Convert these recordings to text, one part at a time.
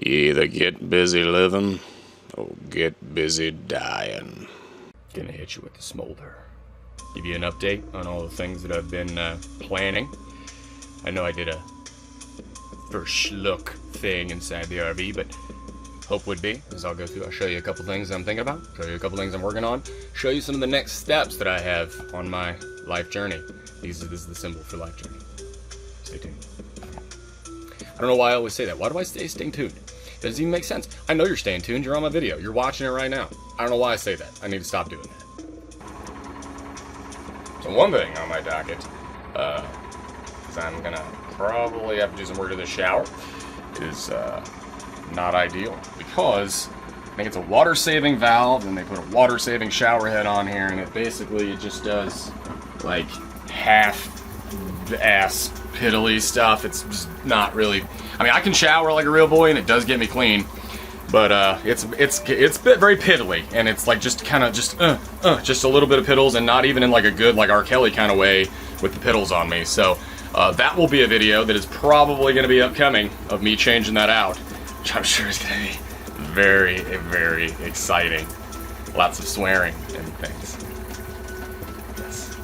You either get busy living or get busy dying. Gonna hit you with the smolder. Give you an update on all the things that I've been planning. I know I did a first look thing inside the RV, but hope would be, as I'll go through, I'll show you a couple things I'm thinking about, show you a couple things I'm working on, show you some of the next steps that I have on my life journey. This is the symbol for life journey. Stay tuned. I don't know why I always say that. Why do I say stay tuned? It doesn't even make sense. I know you're staying tuned. You're on my video. You're watching it right now. I don't know why I say that. I need to stop doing that. So one thing on my docket, is I'm gonna probably have to do some work to the shower, is not ideal, because I think it's a water-saving valve, and they put a water-saving shower head on here, and it basically just does like half-ass piddly stuff. It's just not really. I mean, I can shower like a real boy, and it does get me clean, but it's very piddly, and it's like just kind of just a little bit of piddles, and not even in like a good like R. Kelly kind of way with the piddles on me. So that will be a video that is probably going to be upcoming of me changing that out, which I'm sure is going to be very, very exciting. Lots of swearing and things. Yes.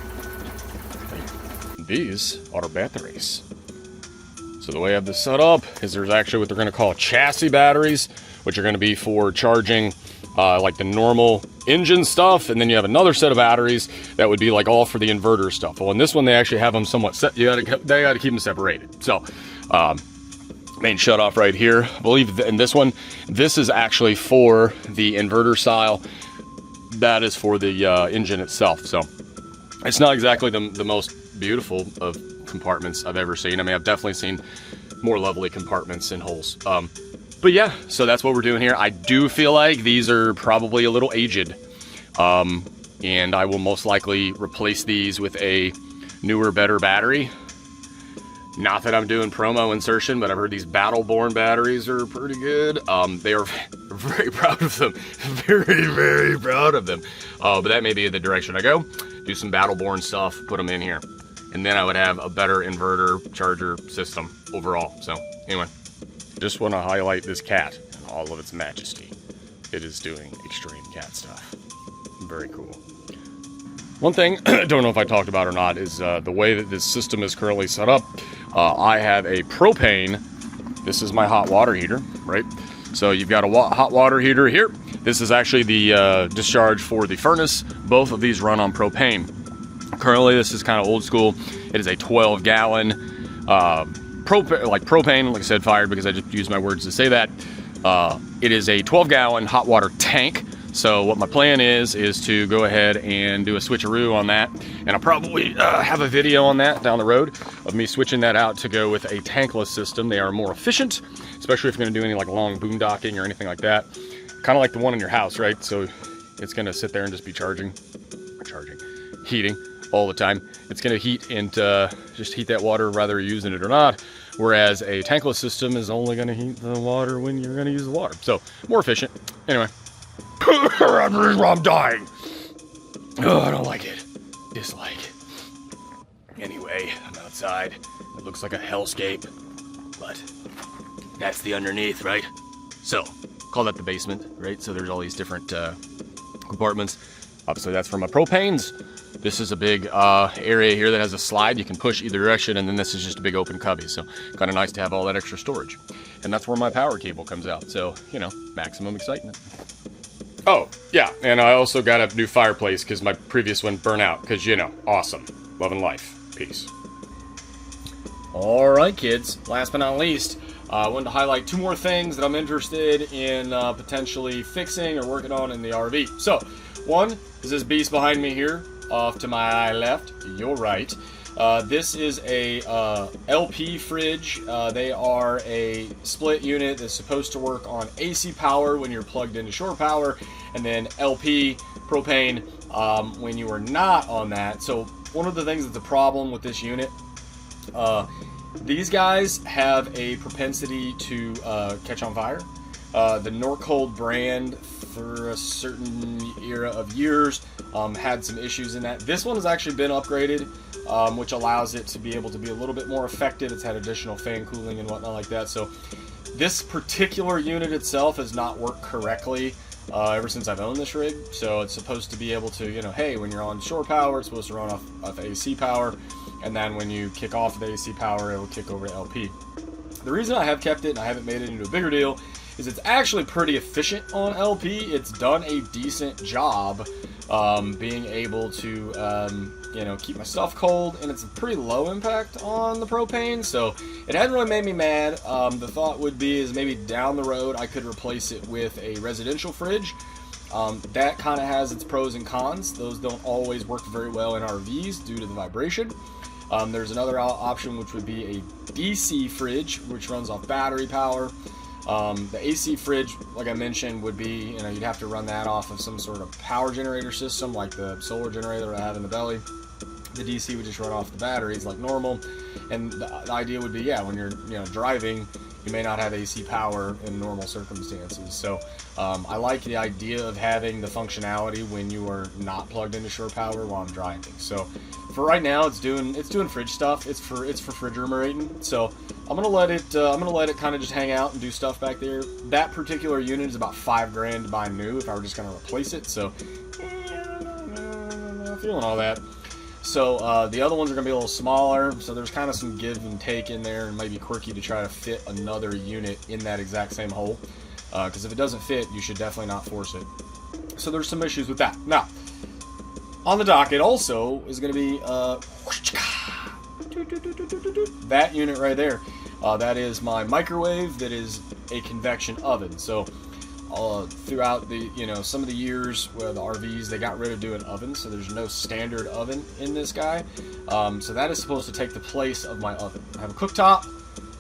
These are batteries. So the way I have this set up is there's actually what they're going to call chassis batteries, which are going to be for charging like the normal engine stuff, and then you have another set of batteries that would be like all for the inverter stuff. Well, in this one they actually have them somewhat set. They got to keep them separated. So main shut off right here. I believe in this one, this is actually for the inverter style. That is for the engine itself. So it's not exactly the most beautiful of compartments I've ever seen. I mean, I've definitely seen more lovely compartments and holes. But yeah, so that's what we're doing here. I do feel like these are probably a little aged. And I will most likely replace these with a newer, better battery. Not that I'm doing promo insertion, but I've heard these Battle-Born batteries are pretty good. They are very proud of them. Very, very proud of them. But that may be the direction I go. Do some Battle-Born stuff, put them in here. And then I would have a better inverter charger system overall. So anyway, just want to highlight this cat in all of its majesty. It is doing extreme cat stuff. Very cool. One thing, I don't know if I talked about or not, is the way that this system is currently set up. I have a propane. This is my hot water heater, right? So you've got a hot water heater here. This is actually the discharge for the furnace. Both of these run on propane. Currently, this is kind of old school. It is a 12-gallon propane, like I said, fired because I just used my words to say that. It is a 12-gallon hot water tank. So what my plan is to go ahead and do a switcheroo on that. And I'll probably have a video on that down the road of me switching that out to go with a tankless system. They are more efficient, especially if you're gonna do any like long boondocking or anything like that. Kind of like the one in your house, right? So it's gonna sit there and just be heating all the time. It's gonna heat and just heat that water whether you're using it or not. Whereas a tankless system is only gonna heat the water when you're gonna use the water. So more efficient. Anyway. I'm dying. Oh, I don't like it. Dislike. Anyway, I'm outside. It looks like a hellscape, but that's the underneath, right? So, call that the basement, right? So there's all these different compartments. Obviously, that's for my propanes. This is a big area here that has a slide. You can push either direction, and then this is just a big open cubby. So, kind of nice to have all that extra storage. And that's where my power cable comes out. So, you know, maximum excitement. Oh, yeah, and I also got a new fireplace because my previous one burnt out. Because, you know, awesome. Love and life. Peace. All right, kids. Last but not least, I wanted to highlight two more things that I'm interested in potentially fixing or working on in the RV. So, one is this beast behind me here, off to my left, your right. This is a LP fridge. They are a split unit that's supposed to work on AC power when you're plugged into shore power, and then LP propane when you are not on that. So one of the things that's a problem with this unit, these guys have a propensity to catch on fire. The Norcold brand, for a certain era of years, had some issues in that. This one has actually been upgraded, which allows it to be able to be a little bit more effective. It's had additional fan cooling and whatnot like that. So This particular unit itself has not worked correctly ever since I've owned this rig. So it's supposed to be able to, you know, hey, when you're on shore power, it's supposed to run off AC power, and then when you kick off the AC power, it will kick over to LP. The reason I have kept it and I haven't made it into a bigger deal is it's actually pretty efficient on LP. It's done a decent job being able to, you know, keep my stuff cold, and it's a pretty low impact on the propane, so it hasn't really made me mad. The thought would be is maybe down the road I could replace it with a residential fridge. That kind of has its pros and cons. Those don't always work very well in RVs due to the vibration. There's another option, which would be a DC fridge, which runs off battery power. The AC fridge, like I mentioned, would be, you know, you'd have to run that off of some sort of power generator system, like the solar generator I have in the belly. The DC would just run off the batteries like normal, and the idea would be, yeah, when you're, you know, driving, you may not have AC power in normal circumstances. So I like the idea of having the functionality when you are not plugged into shore power while I'm driving. So for right now, it's doing fridge stuff. It's for refrigerating. So I'm gonna let it kind of just hang out and do stuff back there. That particular unit is about $5 grand to buy new if I were just gonna replace it. So I'm not feeling all that. So the other ones are going to be a little smaller, so there's kind of some give and take in there, and maybe quirky to try to fit another unit in that exact same hole, because if it doesn't fit, you should definitely not force it. So there's some issues with that. Now, on the docket also is going to be that unit right there. That is my microwave that is a convection oven. So throughout the, you know, some of the years where the RVs, they got rid of doing ovens, so there's no standard oven in this guy. So that is supposed to take the place of my oven. I have a cooktop,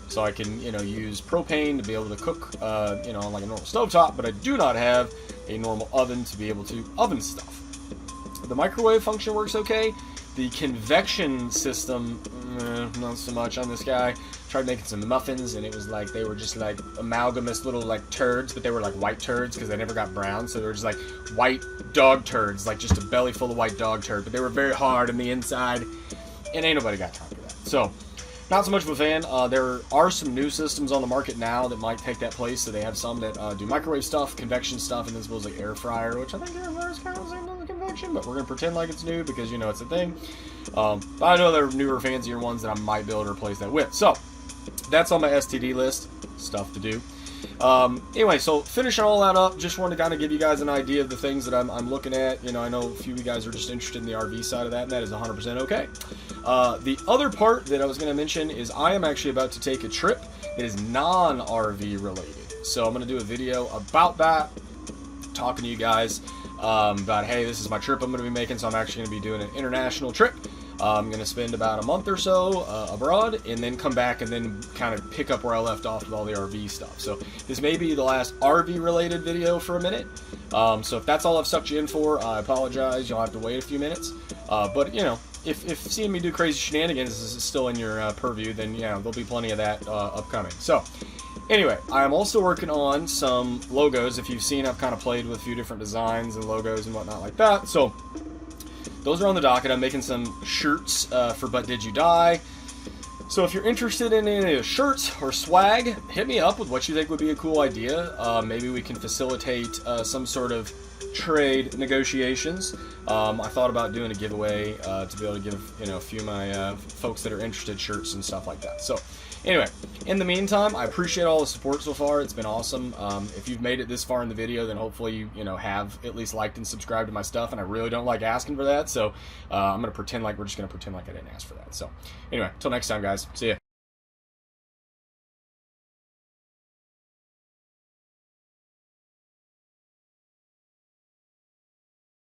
so I can, you know, use propane to be able to cook, you know, like a normal stovetop, but I do not have a normal oven to be able to oven stuff. The microwave function works okay. The convection system, not so much on this guy. Tried making some muffins, and it was like they were just like amalgamous little like turds, but they were like white turds because they never got brown, so they were just like white dog turds, like just a belly full of white dog turd, but they were very hard on the inside, and ain't nobody got time for that. So not so much of a fan. There are some new systems on the market now that might take that place. So they have some that do microwave stuff, convection stuff, and then supposedly air fryer, which I think air fryer is kind of the same as convection, but we're gonna pretend like it's new because, you know, it's a thing. But I know there are newer, fancier ones that I might be able to replace that with. So that's on my STD list, stuff to do. Anyway, so finishing all that up, just wanted to kind of give you guys an idea of the things that I'm looking at. You know, I know a few of you guys are just interested in the RV side of that, and that is 100% okay. The other part that I was going to mention is I am actually about to take a trip that is non-RV related. So I'm going to do a video about that, talking to you guys about, hey, this is my trip I'm going to be making, so I'm actually going to be doing an international trip. I'm going to spend about a month or so abroad, and then come back and then kind of pick up where I left off with all the RV stuff. So this may be the last RV related video for a minute. So if that's all I've sucked you in for, I apologize. You'll have to wait a few minutes. But, you know, if seeing me do crazy shenanigans is still in your purview, then, yeah, there'll be plenty of that upcoming. So anyway, I'm also working on some logos. If you've seen, I've kind of played with a few different designs and logos and whatnot like that. So those are on the docket. I'm making some shirts for But Did You Die? So if you're interested in any of the shirts or swag, hit me up with what you think would be a cool idea. Maybe we can facilitate some sort of trade negotiations. I thought about doing a giveaway to be able to give, you know, a few of my folks that are interested shirts and stuff like that. So anyway, in the meantime, I appreciate all the support so far. It's been awesome. If you've made it this far in the video, then hopefully you know, have at least liked and subscribed to my stuff, and I really don't like asking for that, so I'm going to pretend like we're just going to pretend like I didn't ask for that. So anyway, until next time, guys. See ya.